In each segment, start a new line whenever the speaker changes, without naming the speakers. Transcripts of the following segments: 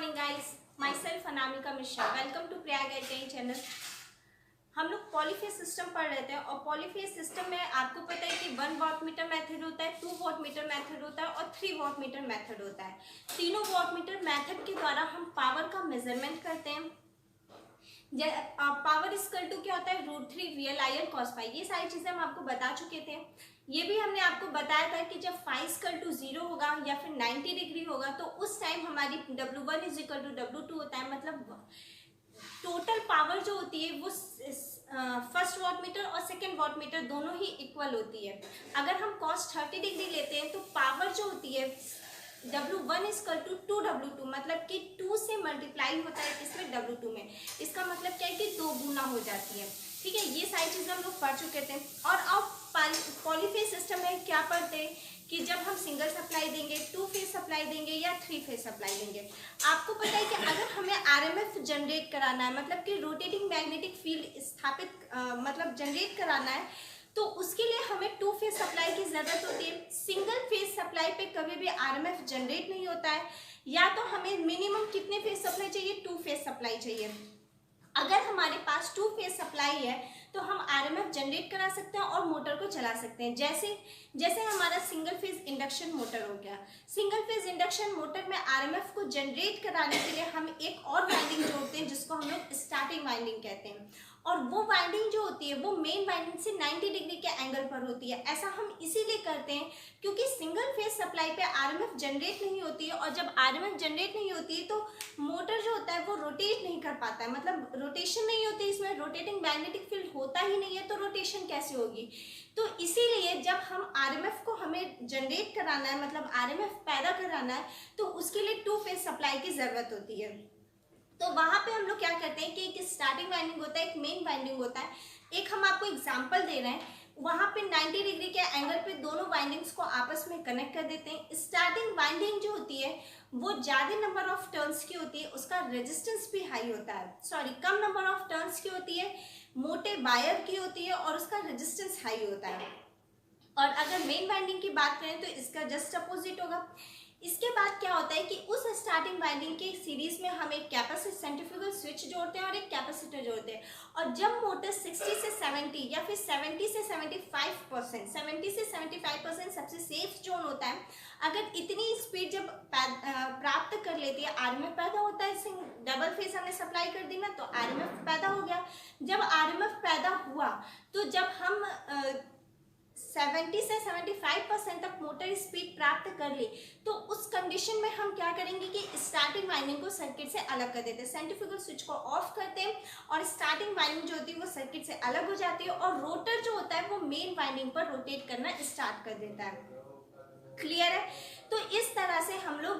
Morning guys, my self Anamika Mishra. Welcome to Prayag एटेन channel. हम लोग पॉलीफेज सिस्टम पढ़ रहे थे और पॉलीफेज सिस्टम में आपको पता है कि 1 वॉट मीटर मेथड होता है, 2 वॉट मीटर मेथड होता है और 3 वॉट मीटर मेथड होता है। तीनों वॉट मीटर मेथड के द्वारा हम पावर का मेजरमेंट करते हैं। पावर इक्वल टू क्या होता है, √3 VL cos phi। ये सारी चीजें हम आपको बता चुके थे। ये भी हमने आपको बताया था कि जब फाई इक्वल टू 0 होगा या फिर 90 डिग्री होगा तो उस टाइम हमारी W1 is equal to W2 होता है। मतलब टोटल पावर जो होती है वो फर्स्ट वॉट मीटर और सेकेंड वॉट मीटर दोनों ही इक्वल होती है। अगर हम cos 30 डिग्री लेते हैं तो पावर जो होती है W1 इक्वल टू 2W2, मतलब कि 2 से मल्टीप्लाई होता है इसमें W2 में। इसका मतलब क्या है कि 2 गुना हो जाती है। ठीक है, ये सारी चीजें हम लोग पढ़ चुके थे। और अब पॉलीफेज सिस्टम में क्या पढ़ते हैं कि जब हम सिंगल सप्लाई देंगे, 2 फेज सप्लाई देंगे या 3 फेज सप्लाई देंगे। आपको पता है कि अगर हमें RMF जनरेट कराना है, मतलब कि रोटेटिंग मैग्नेटिक फील्ड स्थापित मतलब जनरेट कराना है, तो उसके लिए हमें 2 फेज सप्लाई की जरूरत होती है। सिंगल फेज सप्लाई पे कभी भी RMF जनरेट नहीं होता है। या तो हमें मिनिमम कितने फेज सप्लाई चाहिए, 2 फेज सप्लाई चाहिए। अगर हमारे पास 2 फेज सप्लाई है तो हम RMF जनरेट करा सकते हैं और मोटर को चला सकते हैं। जैसे हमारा सिंगल फेज इंडक्शन मोटर हो गया। सिंगल फेज इंडक्शन मोटर में RMF को जनरेट कराने के लिए हम एक और वाइंडिंग जोड़ते हैं जिसको हम लोग स्टार्टिंग वाइंडिंग कहते हैं। और वो वाइंडिंग जो होती है वो मेन वाइंडिंग से 90 डिग्री के एंगल पर होती है। ऐसा हम इसीलिए करते हैं क्योंकि सिंगल फेज सप्लाई पे RMF जनरेट नहीं होती है, और जब RMF जनरेट नहीं होती है तो मोटर जो होता है वो रोटेट नहीं कर पाता है। मतलब रोटेशन नहीं होती, इसमें रोटेटिंग मैग्नेटिक फील्ड होता ही नहीं है, तो रोटेशन कैसे होगी। तो इसीलिए जब हम RMF को हमें जनरेट कराना है, मतलब RMF पैदा कराना है, तो उसके लिए 2 फेज सप्लाई की जरूरत होती है। तो वहां पे हम लोग क्या करते हैं कि एक स्टार्टिंग वाइंडिंग होता है, एक मेन वाइंडिंग होता है। एक हम आपको एग्जांपल दे रहे हैं, वहां पे 90 डिग्री के एंगल पे दोनों वाइंडिंग्स को आपस में कनेक्ट कर देते हैं। स्टार्टिंग वाइंडिंग जो होती है वो ज्यादा नंबर ऑफ टर्न्स की होती है, उसका रेजिस्टेंस भी हाई होता है। Sorry, come number of turns की होती है, मोटे वायर की होती है और उसका रेजिस्टेंस हाई होता है। और अगर मेन वाइंडिंग की बात करें तो इसका जस्ट अपोजिट होगा। इसके बाद क्या होता है कि उस स्टार्टिंग वाइंडिंग के सीरीज में हम एक कैपेसिटर सेंट्रीफ्यूगल स्विच जोड़ते हैं और एक कैपेसिटर जोड़ते हैं। और जब मोटर 60 से 70 या फिर 70 से 75%, 70 से 75% सबसे सेफ जोन होता है। अगर इतनी स्पीड जब प्राप्त कर लेती है, RMF पैदा होता है। डबल फेज हमने सप्लाई कर दी ना तो RMF पैदा हो गया। जब RMF पैदा हुआ तो जब हम 70 से 75% तक मोटर स्पीड प्राप्त कर ली तो उस कंडीशन में हम क्या करेंगे कि स्टार्टिंग वाइंडिंग को सर्किट से अलग कर देते हैं। सेंट्रीफ्यूगल स्विच को ऑफ करते हैं और स्टार्टिंग वाइंडिंग जो होती है वो सर्किट से अलग हो जाती है और रोटर जो होता है वो मेन वाइंडिंग पर रोटेट करना स्टार्ट कर देता है। क्लियर है? तो इस तरह से हम लोग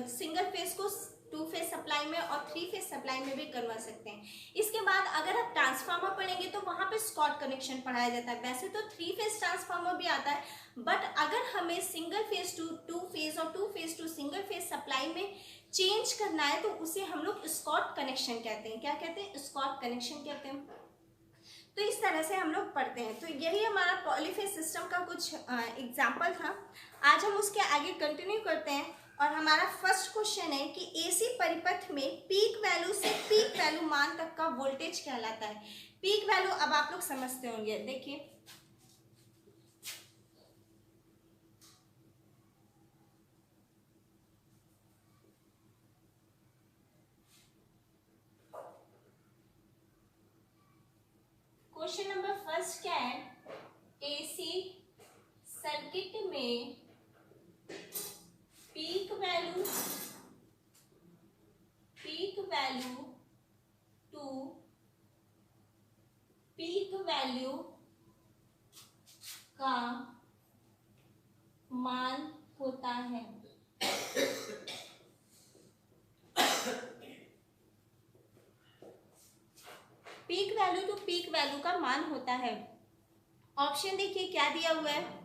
सिंगल फेज को 2 फेज सप्लाई में और 3 फेज सप्लाई में भी करवा सकते हैं। इसके बाद अगर आप ट्रांसफार्मर पढ़ेंगे तो वहां पे स्कॉट कनेक्शन पढ़ाया जाता है। वैसे तो 3 फेज ट्रांसफार्मर भी आता है, बट अगर हमें सिंगल फेज टू 2 फेज और 2 phase two single phase supply में चेंज करना है तो उसे हम लोग स्कॉट कनेक्शन कहते हैं। क्या कहते हैं? स्कॉट कनेक्शन कहते हैं। तो इस तरह से हम लोग पढ़ते हैं। तो यही हमारा पॉलीफेज सिस्टम का कुछ एग्जाम्पल था। आज हम उसके आगे कंटिन्यू करते हैं और हमारा फर्स्ट क्वेश्चन है कि AC परिपथ में पीक वैल्यू से पीक वैल्यू मान तक का वोल्टेज कहलाता है। पीक वैल्यू अब आप लोग समझते होंगे। देखिए, क्वेश्चन नंबर फर्स्ट क्या है, AC सर्किट में peak value to peak value का मान होता है। Peak value to peak value का मान होता है। ऑप्शन देखिए क्या दिया हुआ है,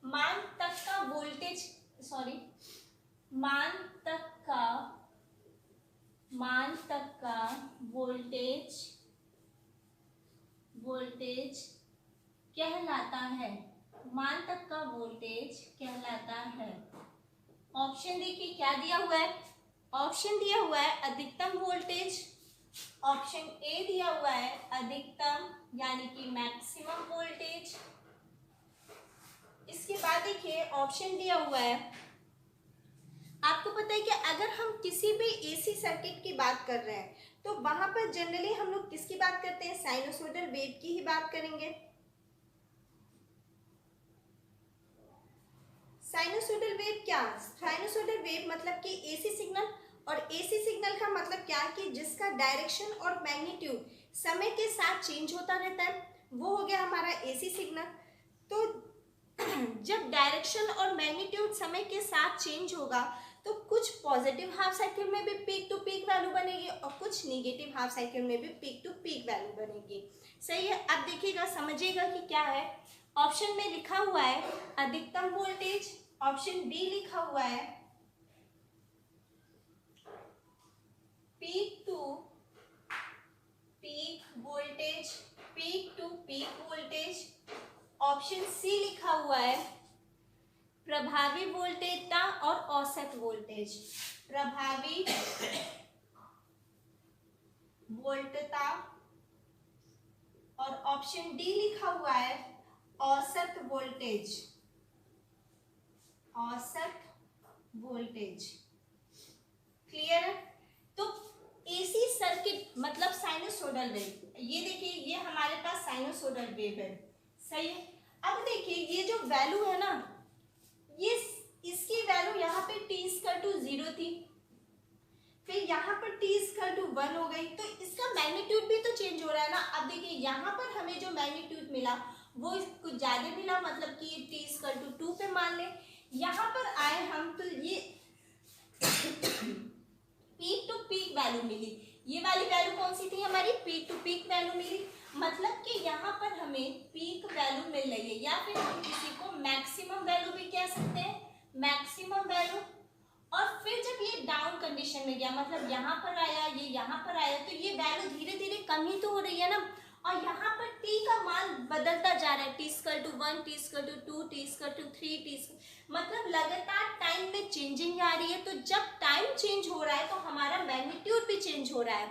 मान तक का वोल्टेज, सॉरी मान तक का वोल्टेज कहलाता है। मान तक का वोल्टेज कहलाता है। ऑप्शन देखिए क्या दिया हुआ है, ऑप्शन दिया हुआ है अधिकतम वोल्टेज, ऑप्शन ए दिया हुआ है अधिकतम यानी कि मैक्सिमम वोल्टेज। इसके बाद देखिए ऑप्शन दिया हुआ है, आपको पता है कि अगर हम किसी भी एसी सर्किट की बात कर रहे हैं तो वहां पर जनरली हम लोग किसकी बात करते हैं, साइनोसॉइडल वेव की ही बात करेंगे। साइनोसॉइडल वेव क्या, साइनोसॉइडल वेव मतलब कि एसी सिग्नल, और एसी सिग्नल का मतलब क्या कि जिसका डायरेक्शन और मैग्नीट्यूड समय के साथ चेंज होता रहता है, वो हो गया हमारा एसी सिग्नल। तो जब डायरेक्शन और मैग्नीट्यूड समय के साथ चेंज होगा तो कुछ पॉजिटिव हाफ साइकिल में भी पीक टू पीक वैल्यू बनेगी और कुछ निगेटिव हाफ साइकिल में भी पीक टू पीक वैल्यू बनेगी। सही है, अब देखिएगा समझिएगा कि क्या है। ऑप्शन में लिखा हुआ है अधिकतम वोल्टेज, ऑप्शन बी लिखा हुआ है peak to peak voltage, peak to peak voltage. Option C लिखा हुआ है प्रभावी वोल्टेजता और औसत वोल्टेज, प्रभावी वोल्टता, और ऑप्शन डी लिखा हुआ है औसत वोल्टेज, औसत वोल्टेज। क्लियर है। तो एसी सर्किट मतलब साइनोसॉइडल वेव, ये देखिए ये हमारे पास साइनोसॉइडल वेव है। सही है। अब देखिए ये जो वैल्यू है ना, ये इसकी वैल्यू यहाँ पे t=0 थी, फिर यहाँ पर t=1 हो गई, तो इसका मैग्नीट्यूड भी तो चेंज हो रहा है ना। अब देखिए यहाँ पर हमें जो मैग्नीट्यूड मिला वो कुछ ज्यादा मिला, मतलब कि ये t=2 पे मान ले। यहाँ पर आए हम तो ये पीक टू पीक वैल्यू मिली, ये वाली वैल्यू कौन सी थी हमारी, पीक टू पीक वैल्यू मिली, मतलब कि यहाँ पर हमें पीक वैल्यू मिल रही है, या फिर हम किसी को मैक्सिमम वैल्यू भी कह सकते हैं, मैक्सिमम वैल्यू। और फिर जब ये डाउन कंडीशन में गया, मतलब यहाँ पर आया, ये यहाँ पर आया, तो ये वैल्यू धीरे धीरे कम ही तो हो रही है ना। और यहाँ पर t का मान बदलता जा रहा है, t=1, t=2, t=3, मतलब लगातार टाइम में चेंजिंग आ रही है। तो जब टाइम चेंज हो रहा है तो हमारा मैग्नीट्यूड भी चेंज हो रहा है,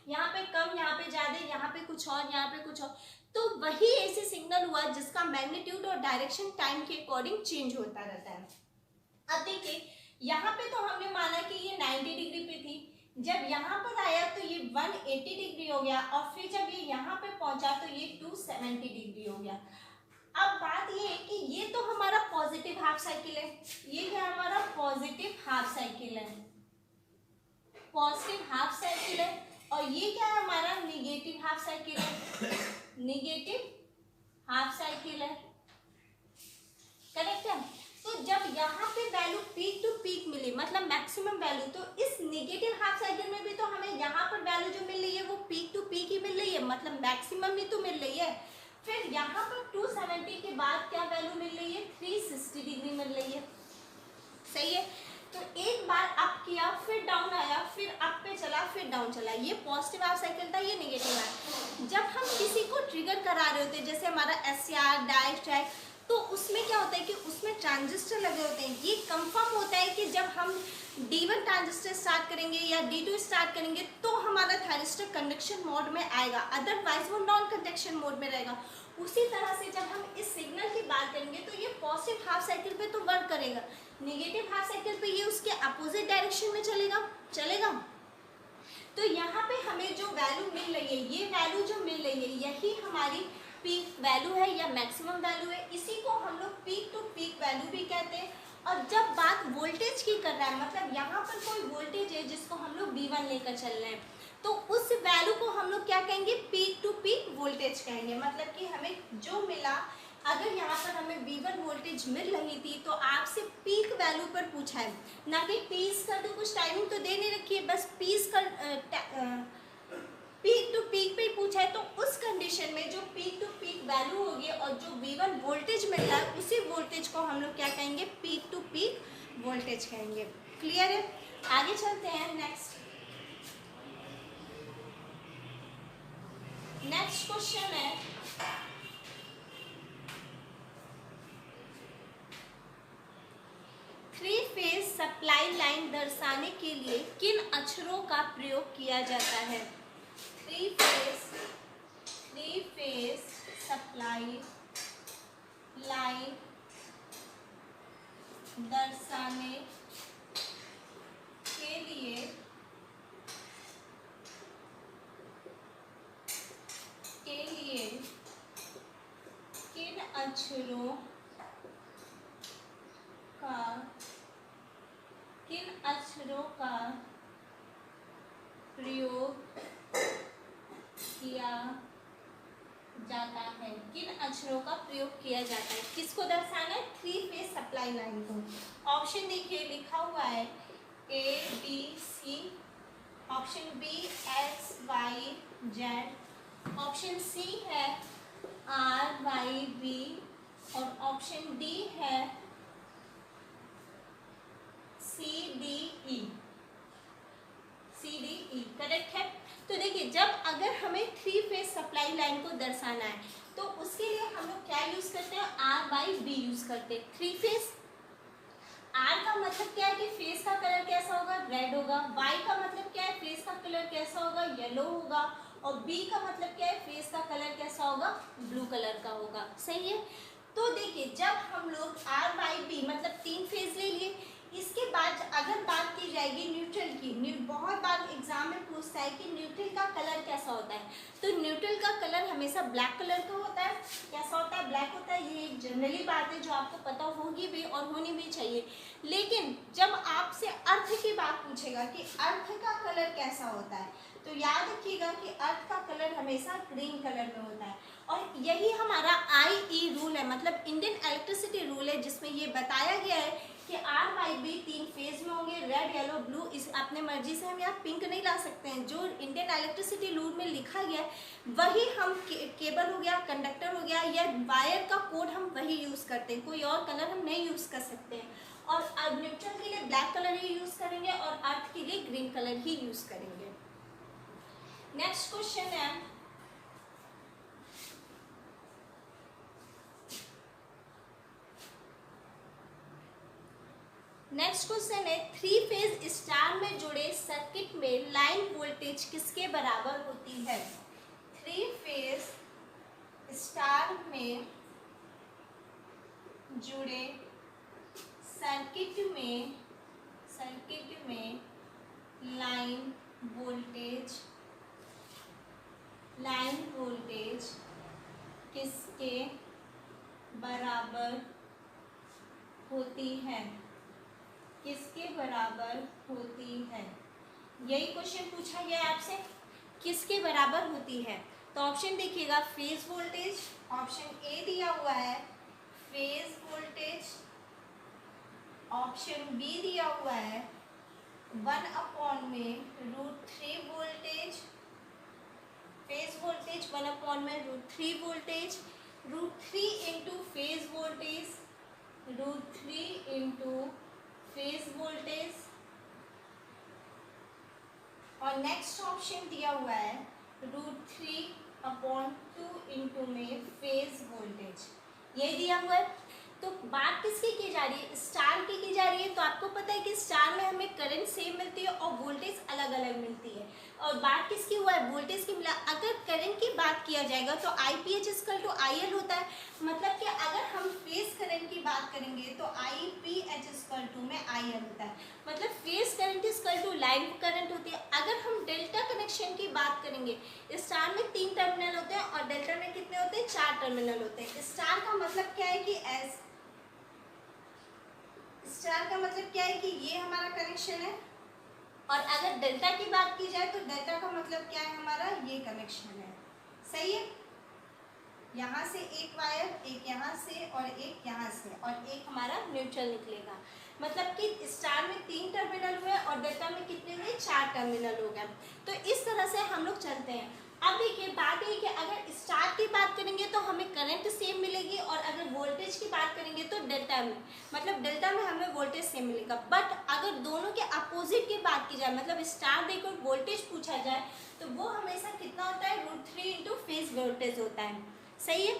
यहाँ पे कम, यहाँ पे ज्यादा, यहाँ पे कुछ और, यहाँ पे कुछ और। तो वही ऐसे सिग्नल हुआ जिसका मैग्नीट्यूड और डायरेक्शन टाइम के अकॉर्डिंग चेंज होता रहता है। अब देखिए यहाँ पे तो हमने माना कि ये 90 डिग्री पे थी, जब यहाँ पर आया तो ये 180 डिग्री हो गया, और फिर जब ये यहाँ पे पहुंचा तो ये 270 डिग्री हो गया। अब बात ये है कि ये तो हमारा पॉजिटिव हाफ साइकिल है, ये क्या हमारा पॉजिटिव हाफ साइकिल है, पॉजिटिव हाफ साइकिल है, और ये क्या है हमारा निगेटिव हाफ साइकिल है, निगेटिव हाफ साइकिल है। करेक्ट है। तो जब यहाँ पे वैल्यू पीक टू पीक मिली, मतलब मैक्सिमम वैल्यू, तो इस नेगेटिव हाफ साइकिल में भी तो हमें यहाँ पर वैल्यू जो मिल रही है वो पीक टू पीक ही मिल रही है, मतलब मैक्सिमम ही तो मिल रही है। फिर यहाँ पर 270 के बाद क्या वैल्यू मिल रही है, 360 डिग्री मिल रही है। सही है। तो एक बार अप किया, फिर डाउन आया, फिर अप पे चला, फिर डाउन चला, ये पॉजिटिव हाफ साइकिल था, ये नेगेटिव है। जब हम किसी को ट्रिगर करा रहे होते हैं, जैसे हमारा SCR डायस्ट्रैक, तो उसमें क्या होता है कि उसमें ट्रांजिस्टर लगे होते हैं। ये कंफर्म होता है कि जब हम D1 ट्रांजिस्टर स्टार्ट करेंगे या D2 स्टार्ट करेंगे तो हमारा थायरिस्टर कंडक्शन मोड में आएगा, अदरवाइज वो नॉन कंडक्शन मोड में रहेगा। उसी तरह से जब हम इस सिग्नल की बात करेंगे तो ये पॉजिटिव हाफ साइकिल पे तो वर्क करेगा, नेगेटिव हाफ साइकिल पे ये उसके अपोजिट डायरेक्शन में चलेगा। तो यहाँ पे हमें जो वैल्यू मिल रही है, ये वैल्यू जो मिल रही है, यही हमारी पीक वैल्यू है या मैक्सिमम वैल्यू है। इसी को हम लोग पीक टू पीक वैल्यू भी कहते हैं। और जब बात वोल्टेज की कर रहा है, मतलब यहाँ पर कोई वोल्टेज है जिसको हम लोग V1 लेकर चल रहे हैं, तो उस वैल्यू को हम लोग क्या कहेंगे, पीक टू पीक वोल्टेज कहेंगे। मतलब कि हमें जो मिला, अगर यहाँ पर हमें V1 वोल्टेज मिल रही थी तो आपसे पीक वैल्यू पर पूछा है, ना कि पीस का तो कुछ टाइमिंग तो दे नहीं रखी है, बस पीस का पीक टू पीक पे ही पूछा है। तो उस कंडीशन में जो पीक टू पीक वैल्यू होगी और जो V1 वोल्टेज मिल रहा है, उसी वोल्टेज को हम लोग क्या कहेंगे, पीक टू पीक वोल्टेज कहेंगे। क्लियर है। आगे चलते हैं। नेक्स्ट क्वेश्चन है, थ्री फेज सप्लाई लाइन दर्शाने के लिए किन अक्षरों का प्रयोग किया जाता है? थ्री फेज सप्लाई लाइन दर्शाने के लिए किन अक्षरों का प्रयोग किया जाता है? किन अक्षरों का प्रयोग किया जाता है? किसको दर्शाना है? थ्री फेज सप्लाई लाइन को। ऑप्शन देखिए लिखा हुआ है ABC, option B XYZ, option C है RYB और ऑप्शन डी है CDE। करेक्ट है। तो देखिए जब अगर हमें थ्री फेज सप्लाई लाइन को दर्शाना है तो उसके लिए हम लोग क्या यूज करते हैं? RYB यूज करते हैं। थ्री फेज R का मतलब क्या है कि फेस का कलर कैसा होगा? रेड होगा। Y का मतलब क्या है? फेस का कलर कैसा होगा? येलो होगा। और B का मतलब क्या है? फेस का कलर कैसा होगा? ब्लू कलर का होगा। सही है। तो देखिए जब हम लोग RYB मतलब तीन फेज ले लिए, इसके बाद अगर बात की जाएगी न्यूट्रल की, बहुत बार एग्जाम में पूछता है कि न्यूट्रल का कलर कैसा होता है, तो न्यूट्रल का कलर हमेशा ब्लैक कलर का होता है। कैसा होता है? ब्लैक होता है। ये एक जनरली बात है जो आपको पता होगी भी और होनी भी चाहिए। लेकिन जब आपसे अर्थ की बात पूछेगा कि अर्थ का कलर कैसा होता है, तो याद रखिएगा कि अर्थ का कलर हमेशा ग्रीन कलर में होता है। और यही हमारा IE रूल है, मतलब इंडियन इलेक्ट्रिसिटी रूल है, जिसमें ये बताया गया है कि RYB तीन फेज में होंगे, रेड येलो ब्लू। इस अपने मर्जी से हम यहाँ पिंक नहीं ला सकते हैं। जो इंडियन इलेक्ट्रिसिटी रूल में लिखा गया है वही हम केबल हो गया, कंडक्टर हो गया या वायर का कोड हम वही यूज करते हैं। कोई और कलर हम नहीं यूज कर सकते हैं। और अब न्यूट्रल के लिए ब्लैक कलर ही यूज करेंगे और अर्थ के लिए ग्रीन कलर ही यूज करेंगे। नेक्स्ट क्वेश्चन है, थ्री फेज स्टार में जुड़े सर्किट में लाइन वोल्टेज किसके बराबर होती है? थ्री फेज स्टार में जुड़े सर्किट में लाइन वोल्टेज किसके बराबर होती है? किसके बराबर होती है? यही क्वेश्चन पूछा गया है आपसे, किसके बराबर होती है। तो ऑप्शन देखिएगा, फेज वोल्टेज, ऑप्शन ए दिया हुआ है फेज वोल्टेज, ऑप्शन बी दिया हुआ है 1/√3 voltage, phase voltage 1/√3 voltage, √3 into phase voltage, √3 into phase voltage, और नेक्स्ट ऑप्शन दिया हुआ है √3/2 इंटू में फेज वोल्टेज। ये दिया हुआ है। तो बात किसकी की जा रही है? स्टार की जा रही है। तो आपको पता है कि स्टार में हमें करंट सेम मिलती है और वोल्टेज अलग अलग मिलती है। और बात किसकी हुआ है? वोल्टेज की मिला। अगर करंट की बात किया जाएगा तो IPH = IL होता है। मतलब कि अगर हम फेज करंट की बात करेंगे तो IPH = में IL होता है। मतलब फेज करंट = लाइन करंट होती है। अगर हम डेल्टा कनेक्शन की बात करेंगे, स्टार में 3 टर्मिनल होते हैं और डेल्टा में कितने होते हैं? 4 टर्मिनल होते हैं। स्टार का मतलब क्या है कि स्टार का मतलब क्या है कि ये हमारा कनेक्शन है, और अगर डेल्टा की बात की जाए तो डेल्टा का मतलब क्या है? हमारा ये कनेक्शन है। सही है। यहाँ से एक वायर, एक यहाँ से और एक यहाँ से, और एक हमारा न्यूट्रल निकलेगा। मतलब कि स्टार में 3 टर्मिनल हुए और डेल्टा में कितने हुए? 4 टर्मिनल हो गए। तो इस तरह से हम लोग चलते हैं। अब देखिए बात है कि अगर स्टार की बात करेंगे तो हमें करंट सेम मिलेगी, और अगर वोल्टेज की बात करेंगे तो डेल्टा में, मतलब डेल्टा में हमें वोल्टेज सेम मिलेगा। बट अगर दोनों के अपोजिट की बात की जाए, मतलब स्टार देकर वोल्टेज पूछा जाए, तो वो हमेशा कितना होता है? √3 इंटू फेज वोल्टेज होता है। सही है,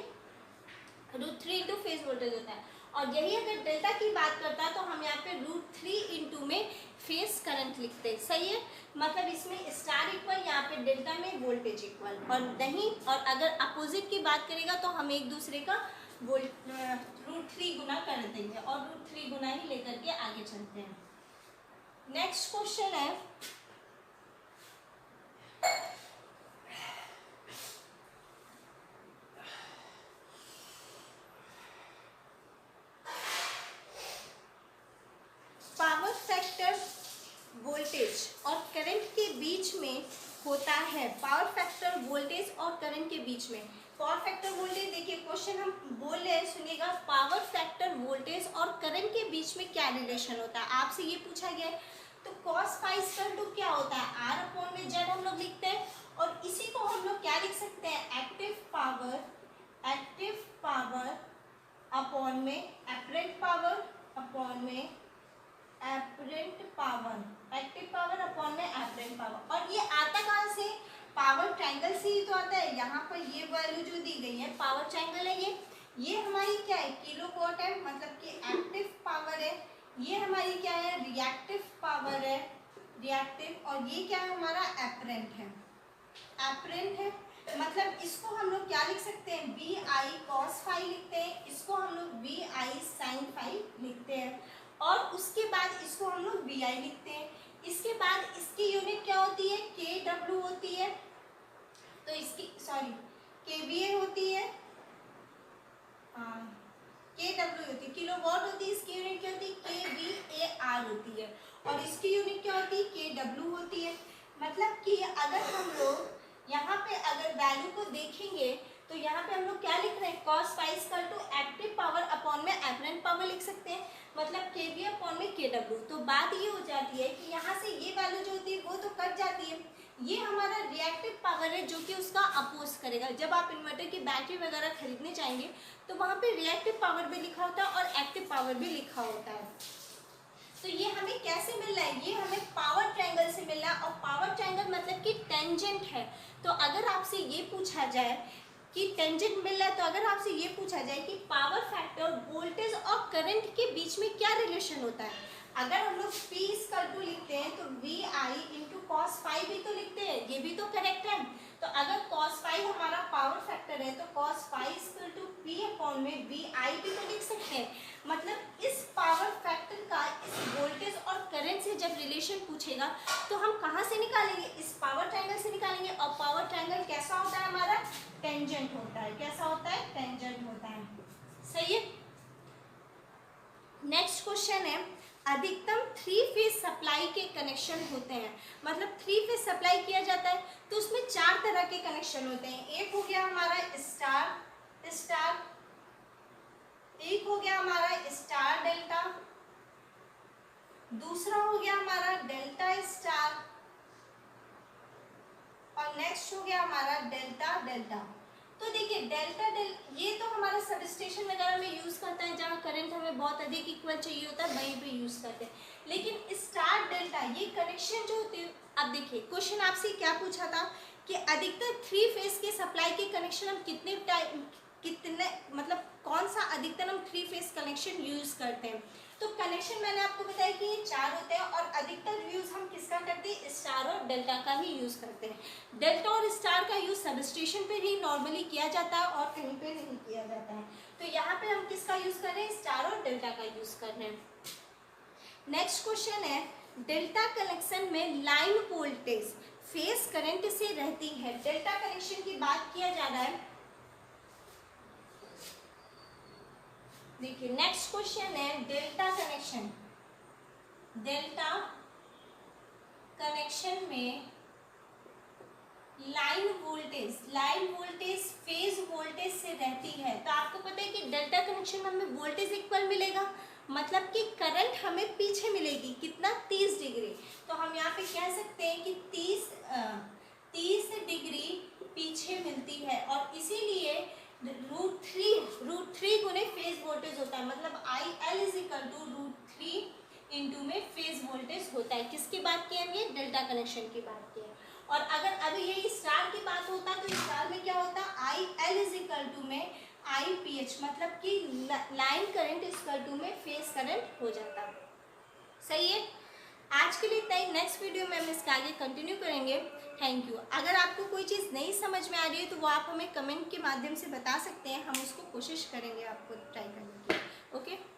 √3 इंटू फेज वोल्टेज होता है। और यही अगर डेल्टा की बात करता है तो हम यहाँ पे √3 इंटू में फेस करंट लिखते हैं, सही है। मतलब इसमें स्टार इक्वल, यहाँ पे डेल्टा में वोल्टेज इक्वल, और नहीं, और अगर अपोजिट की बात करेगा तो हम एक दूसरे का √3 गुना कर देंगे और √3 गुना ही लेकर के आगे चलते हैं। नेक्स्ट क्वेश्चन है पावर फैक्टर वोल्टेज और करंट के बीच में होता है। पावर फैक्टर वोल्टेज और करंट के बीच में, पावर फैक्टर वोल्टेज, देखिए क्वेश्चन हम बोल रहे हैं, सुनिएगा। पावर फैक्टर वोल्टेज और करंट के बीच में क्या रिलेशन होता है, आपसे ये पूछा गया है। तो cos फाई इक्वल टू क्या होता है, R/Z हम लोग लिखते हैं, और इसी को हम लोग क्या लिख सकते हैं, एक्टिव पावर अपॉन में एपरेंट पावर, अपॉन में apparent power, active power upon में एपरेंट पावर। और ये आता कहाँ से, पावर ट्रायंगल से ही तो आता है। यहाँ पर ये वैल्यू जो दी गई है, पावर ट्रायंगल है ये हमारी क्या है, किलोवाट है, मतलब कि एक्टिव पावर है। ये हमारी क्या है, रिएक्टिव पावर है, रिएक्टिव। और ये क्या है, हमारा एपरेंट है, एपरेंट है। मतलब इसको हम लोग क्या लिख सकते हैं, VI cos फाई लिखते हैं, इसको हम लोग VI sin फाई लिखते हैं, और उसके बाद इसको हम लोग VI लिखते हैं। इसके बाद इसकी यूनिट क्या होती है, kW होती है, तो इसकी सॉरी kVA होती है, kW होती है, किलोवाट होती है। इसकी यूनिट क्या होती है, kVAR होती है, और इसकी यूनिट क्या होती है, kW होती है। मतलब कि अगर हम लोग यहाँ पे अगर वैल्यू को देखेंगे तो यहाँ पे हम लोग क्या लिख रहे हैं, cos phi equal to active power upon में एपरेंट पावर लिख सकते हैं, मतलब kVA अपॉन में kW। तो बात ये हो जाती है कि यहाँ से ये वैल्यू जो होती है वो तो कट जाती है। ये हमारा रिएक्टिव पावर है जो कि उसका अपोज करेगा। जब आप इन्वर्टर की बैटरी वगैरह खरीदने जाएंगे तो वहाँ पे रिएक्टिव पावर भी लिखा होता है और एक्टिव पावर भी लिखा होता है। तो ये हमें कैसे मिल रहा है, ये हमें पावर ट्रायंगल से मिल रहा है, और पावर ट्रायंगल मतलब कि टेंजेंट है। तो अगर आपसे ये पूछा जाए कि टेंजेंट मिल रहा है, तो अगर आपसे ये पूछा जाए कि पावर फैक्टर वोल्टेज और करंट के बीच में क्या रिलेशन होता है, अगर हम लोग P इक्वल टू लिखते हैं तो VI इंटू cos फाई भी तो लिखते हैं, ये भी तो करेक्ट है। तो अगर cos फाई हमारा पावर फैक्टर है तो cos phi equal to P upon में VI भी तो लिख सकते हैं। मतलब इस पावर फैक्टर का इस वोल्टेज और करंट से जब रिलेशन पूछेगा तो हम कहाँ से निकालेंगे, इस पावर ट्रायंगल से निकालेंगे। और पावर ट्रायंगल कैसा होता है, हमारा टेंजेंट होता है। कैसा होता है, टेंजेंट होता है, सही है। नेक्स्ट क्वेश्चन है, अधिकतम 3 फेज सप्लाई के कनेक्शन होते हैं। मतलब 3 फेज सप्लाई किया जाता है तो उसमें 4 तरह के कनेक्शन होते हैं। एक हो गया हमारा स्टार स्टार, एक हो गया हमारा स्टार डेल्टा, दूसरा हो गया हमारा डेल्टा स्टार, और नेक्स्ट हो गया हमारा डेल्टा डेल्टा। तो देखिए ये तो हमारा सब स्टेशन वगैरह में यूज करता है, जहाँ करंट हमें बहुत अधिक इक्वल चाहिए होता है वहीं पे यूज करते हैं। लेकिन स्टार डेल्टा ये कनेक्शन जो होते हैं, अब देखिए क्वेश्चन आपसे क्या पूछा था कि अधिकतर 3 फेज के सप्लाई के कनेक्शन हम कितने मतलब कौन सा अधिकतर हम 3 फेज कनेक्शन यूज करते हैं। तो कनेक्शन मैंने आपको बताया कि ये 4 होते हैं, और अधिकतर यूज हम किसका करते हैं, स्टार और डेल्टा का ही यूज करते हैं। डेल्टा और स्टार का यूज सब स्टेशन पे ही नॉर्मली किया जाता है और कहीं पे नहीं किया जाता है। तो यहाँ पे हम किसका यूज कर रहे हैं, स्टार और डेल्टा का यूज कर रहे हैं। नेक्स्ट क्वेश्चन है, डेल्टा कनेक्शन में लाइन वोल्टेज फेज करंट से रहती है। डेल्टा कनेक्शन की बात किया जा रहा है। देखिए नेक्स्ट क्वेश्चन है, डेल्टा कनेक्शन, डेल्टा कनेक्शन में लाइन वोल्टेज फेज वोल्टेज से रहती है। तो आपको पता है कि डेल्टा कनेक्शन में हमें वोल्टेज इक्वल मिलेगा, मतलब कि करंट हमें पीछे मिलेगी कितना, 30 डिग्री। तो हम यहाँ पे कह सकते हैं कि 30 डिग्री पीछे मिलती है, और इसीलिए √3 गुने फेज वोल्टेज होता है। मतलब IL is equal to √3 into में फेज वोल्टेज होता है। किसकी बात की हमने, डेल्टा कनेक्शन की बात की है। और अगर अभी यही स्टार की बात होता तो स्टार में क्या होता, IL इज इक्वल टू में IPH मतलब कि लाइन करंट इक्वल टू में फेज करंट हो जाता है। सही है, आज के लिए इतना ही। नेक्स्ट वीडियो में हम इसका आगे कंटिन्यू करेंगे। Thank you. अगर आपको कोई चीज़ नहीं समझ में आ रही है तो वो आप हमें कमेंट के माध्यम से बता सकते हैं, हम उसको कोशिश करेंगे आपको ट्राई करने की। ओके।